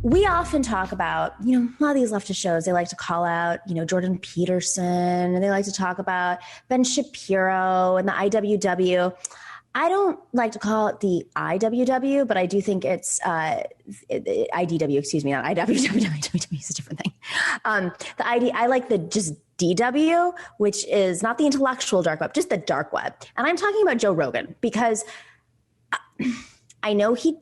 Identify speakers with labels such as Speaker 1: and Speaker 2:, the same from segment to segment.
Speaker 1: we often talk about, a lot of these leftist shows, they like to call out, Jordan Peterson, and they like to talk about Ben Shapiro and the IWW. I don't like to call it the IWW, but I do think it's IDW, excuse me, not IWW. IWW is a different thing. I like the just DW, which is not the intellectual dark web, just the dark web. And I'm talking about Joe Rogan because I know he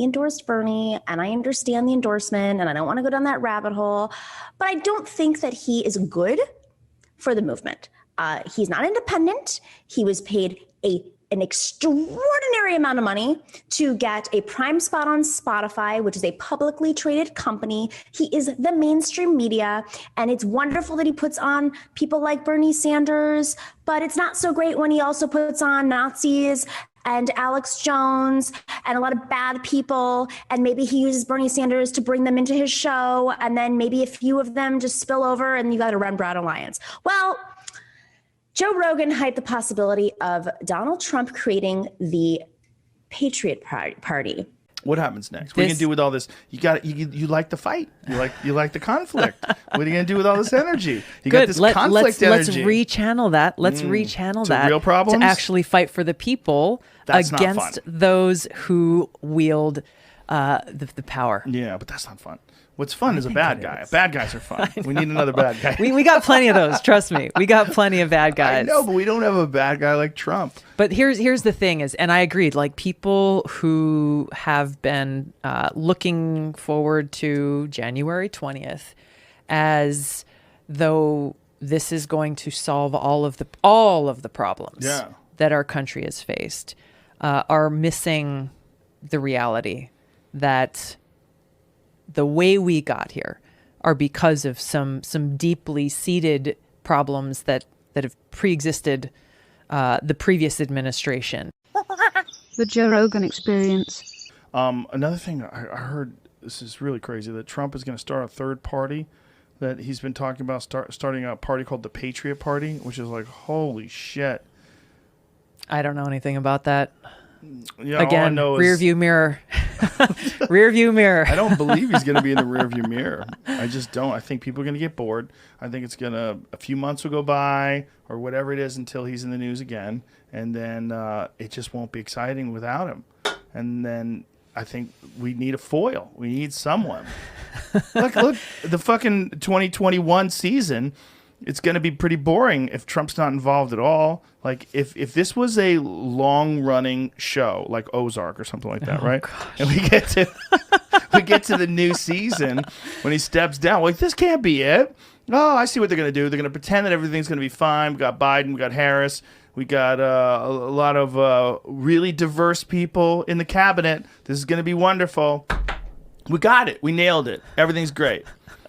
Speaker 1: endorsed Bernie, and I understand the endorsement, and I don't want to go down that rabbit hole, but I don't think that he is good for the movement. He's not independent. He was paid an extraordinary amount of money to get a prime spot on Spotify, which is a publicly traded company. He is the mainstream media, and it's wonderful that he puts on people like Bernie Sanders, but it's not so great when he also puts on Nazis and Alex Jones and a lot of bad people, and maybe he uses Bernie Sanders to bring them into his show, and then maybe a few of them just spill over and you got a Red Brown Alliance. Well, Joe Rogan hyped the possibility of Donald Trump creating the Patriot Party.
Speaker 2: What happens next? What are you gonna do with all this? You like the fight. You like the conflict. What are you gonna do with all this energy? You got this conflict energy.
Speaker 3: Let's rechannel that. Let's rechannel that
Speaker 2: real problems?
Speaker 3: to actually fight for the people against those who wield the power.
Speaker 2: Yeah, but that's not fun. What's fun is a bad guy. Bad guys are fun. We need another bad guy.
Speaker 3: We got plenty of those. Trust me. We got plenty of bad guys.
Speaker 2: I know, but we don't have a bad guy like Trump.
Speaker 3: But here's the thing is, and I agreed, like people who have been looking forward to January 20th as though this is going to solve all of the problems that our country has faced are missing the reality that the way we got here are because of some deeply seated problems that have pre-existed the previous administration.
Speaker 4: The Joe Rogan experience.
Speaker 2: Another thing I heard, this is really crazy, that Trump is going to start a third party, that he's been talking about starting a party called the Patriot Party, which is like, holy shit.
Speaker 3: I don't know anything about that.
Speaker 2: Yeah,
Speaker 3: again, rear view mirror. Rear view mirror.
Speaker 2: I don't believe he's going to be in the rear view mirror. I just don't. I think people are going to get bored. I think it's going to, a few months will go by or whatever it is until he's in the news again. And then it just won't be exciting without him. And then I think we need a foil. We need someone. Look, the fucking 2021 season, it's going to be pretty boring if Trump's not involved at all. Like, if this was a long-running show, like Ozark or something like that, right?
Speaker 3: Gosh.
Speaker 2: And we get to the new season when he steps down. Like, this can't be it. Oh, I see what they're going to do. They're going to pretend that everything's going to be fine. We got Biden. We got Harris. We got a lot of really diverse people in the cabinet. This is going to be wonderful. We got it. We nailed it. Everything's great.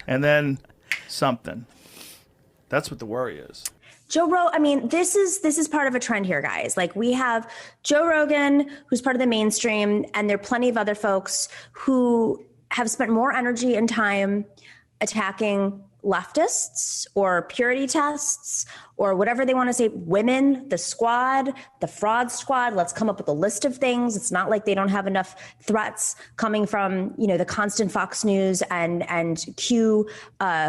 Speaker 2: And then something. That's what the worry is.
Speaker 1: Joe Rogan, I mean, this is part of a trend here, guys. Like, we have Joe Rogan, who's part of the mainstream, and there are plenty of other folks who have spent more energy and time attacking leftists or purity tests or whatever they want to say, women, the squad, the fraud squad. Let's come up with a list of things. It's not like they don't have enough threats coming from, the constant Fox News and Q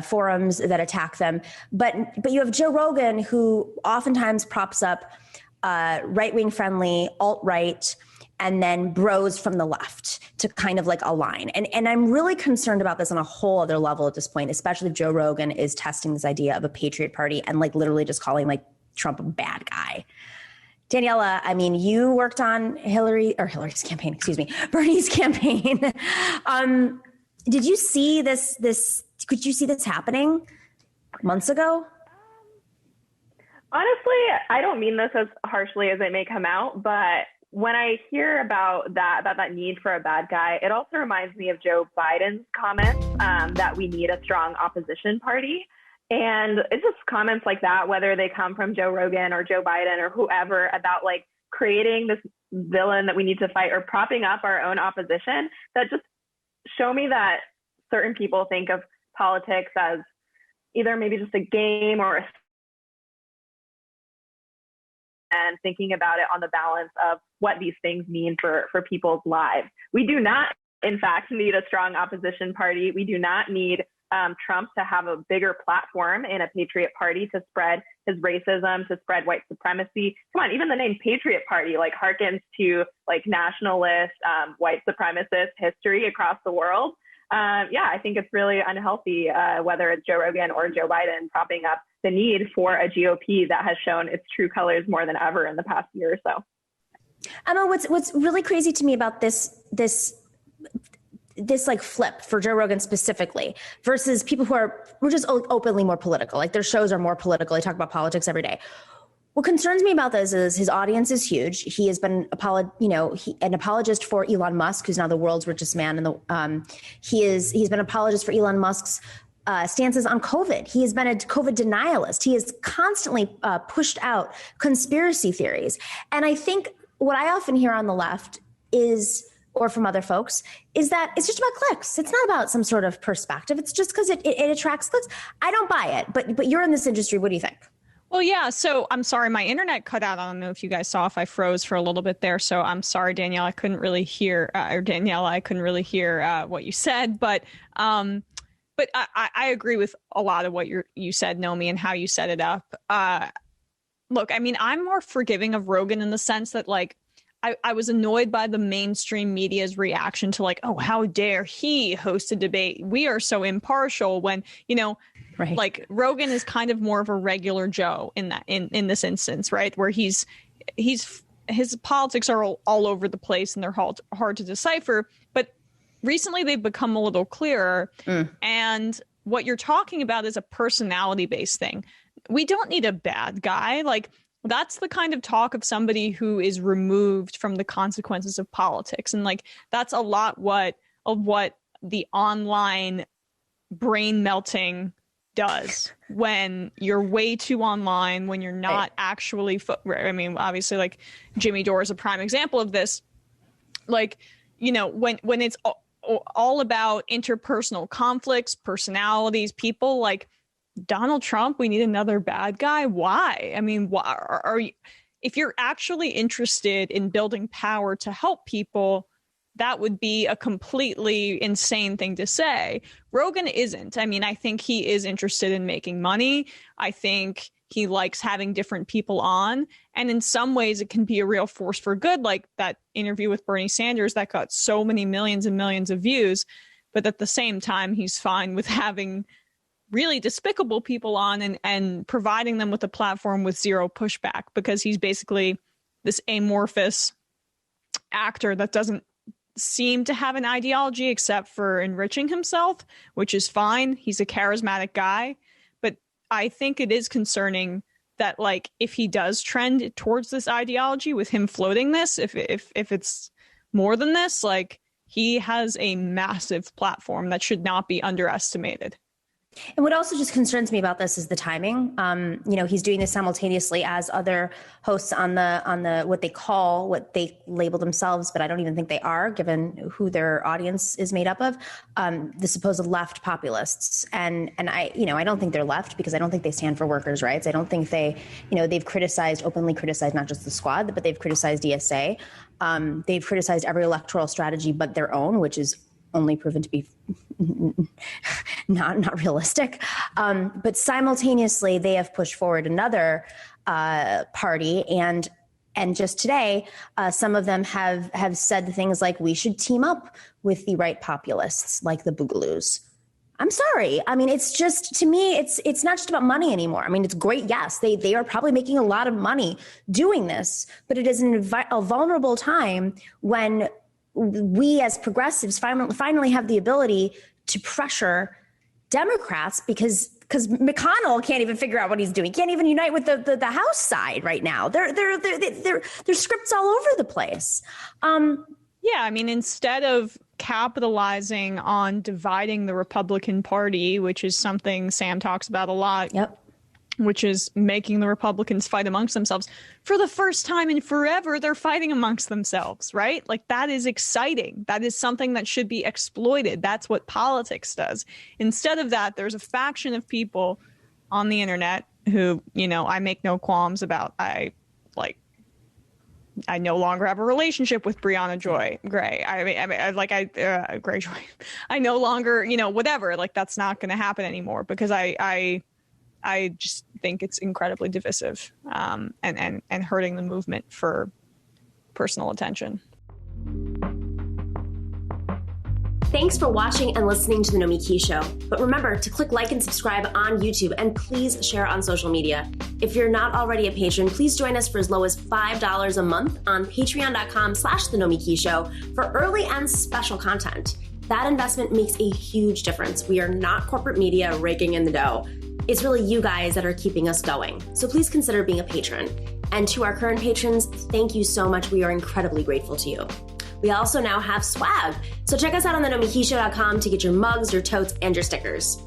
Speaker 1: forums that attack them. But you have Joe Rogan, who oftentimes props up right-wing friendly, alt-right, and then bros from the left to kind of like align. And I'm really concerned about this on a whole other level at this point, especially if Joe Rogan is testing this idea of a Patriot Party and like literally just calling like Trump a bad guy. Daniela, I mean, you worked on Bernie's campaign. Did you see could you see this happening months ago?
Speaker 5: Honestly, I don't mean this as harshly as it may come out, but when I hear about that need for a bad guy, it also reminds me of Joe Biden's comments that we need a strong opposition party. And it's just comments like that, whether they come from Joe Rogan or Joe Biden or whoever, about like creating this villain that we need to fight or propping up our own opposition, that just show me that certain people think of politics as either maybe just a game or and thinking about it on the balance of what these things mean for people's lives. We do not in fact, need a strong opposition party. We do not need Trump to have a bigger platform in a Patriot Party to spread his racism, to spread white supremacy. Come on, even the name Patriot Party like harkens to like nationalist, white supremacist history across the world. Yeah, I think it's really unhealthy, whether it's Joe Rogan or Joe Biden, propping up the need for a GOP that has shown its true colors more than ever in the past year or so.
Speaker 1: Emma, what's really crazy to me about this like flip for Joe Rogan specifically versus people who are just openly more political, like their shows are more political. They talk about politics every day. What concerns me about this is his audience is huge. He has been an apologist for Elon Musk, who's now the world's richest man. And he's been an apologist for Elon Musk's stances on COVID. He has been a COVID denialist. He has constantly pushed out conspiracy theories. And I think what I often hear on the left is, or from other folks, is that it's just about clicks. It's not about some sort of perspective. It's just because it attracts clicks. I don't buy it, but you're in this industry. What do you think?
Speaker 6: Well, yeah. So I'm sorry, my internet cut out. I don't know if you guys saw if I froze for a little bit there. So I'm sorry, Danielle. I couldn't really hear, what you said. But I agree with a lot of what you said, Nomi, and how you set it up. Look, I mean, I'm more forgiving of Rogan in the sense that, like, I was annoyed by the mainstream media's reaction to, like, oh, how dare he host a debate? We are so impartial when, right. Like Rogan is kind of more of a regular Joe in this instance, right? Where his politics are all over the place and they're hard to decipher. But recently they've become a little clearer. And what you're talking about is a personality-based thing. We don't need a bad guy. Like, that's the kind of talk of somebody who is removed from the consequences of politics. And like, that's a lot of what the online brain melting does when you're way too online, when you're not actually, I mean, obviously like Jimmy Dore is a prime example of this. Like, when it's all about interpersonal conflicts, personalities, people like Donald Trump, we need another bad guy. Why? I mean, why are you, if you're actually interested in building power to help people, that would be a completely insane thing to say. Rogan isn't. I mean, I think he is interested in making money. I think he likes having different people on. And in some ways, it can be a real force for good, like that interview with Bernie Sanders that got so many millions and millions of views. But at the same time, he's fine with having really despicable people on and providing them with a platform with zero pushback, because he's basically this amorphous actor that doesn't seem to have an ideology except for enriching himself, which is fine. He's a charismatic guy. But I think it is concerning that, like, if he does trend towards this ideology with him floating this, if it's more than this, like, he has a massive platform that should not be underestimated.
Speaker 1: And what also just concerns me about this is the timing. He's doing this simultaneously as other hosts on the what they label themselves, but I don't even think they are, given who their audience is made up of, the supposed left populists. And I don't think they're left, because I don't think they stand for workers' rights. I don't think they've openly criticized not just the Squad, but they've criticized ESA. They've criticized every electoral strategy but their own, which is only proven to be not realistic. But simultaneously, they have pushed forward another party. And just today, some of them have said things like, we should team up with the right populists, like the Boogaloos. I'm sorry. I mean, it's just, to me, it's not just about money anymore. I mean, it's great. Yes, they are probably making a lot of money doing this, but it is a vulnerable time when we as progressives finally have the ability to pressure Democrats, because McConnell can't even figure out what he's doing. Can't even unite with the House side right now. There's scripts all over the place.
Speaker 6: Yeah, I mean, instead of capitalizing on dividing the Republican Party, which is something Sam talks about a lot.
Speaker 1: Yep.
Speaker 6: Which is making the Republicans fight amongst themselves. For the first time in forever, they're fighting amongst themselves, right? Like, that is exciting. That is something that should be exploited. That's what politics does. Instead of that, there's a faction of people on the internet who, I make no qualms about. I I no longer have a relationship with Brianna Joy Gray. Gray Joy. I no longer, whatever. Like, that's not going to happen anymore because I just think it's incredibly divisive and hurting the movement for personal attention.
Speaker 1: Thanks for watching and listening to The Nomiki Show. But remember to click like and subscribe on YouTube, and please share on social media. If you're not already a patron, please join us for as low as $5 a month on patreon.com/The Nomiki Show for early and special content. That investment makes a huge difference. We are not corporate media raking in the dough. It's really you guys that are keeping us going. So please consider being a patron. And to our current patrons, thank you so much. We are incredibly grateful to you. We also now have swag. So check us out on thenomikishow.com to get your mugs, your totes, and your stickers.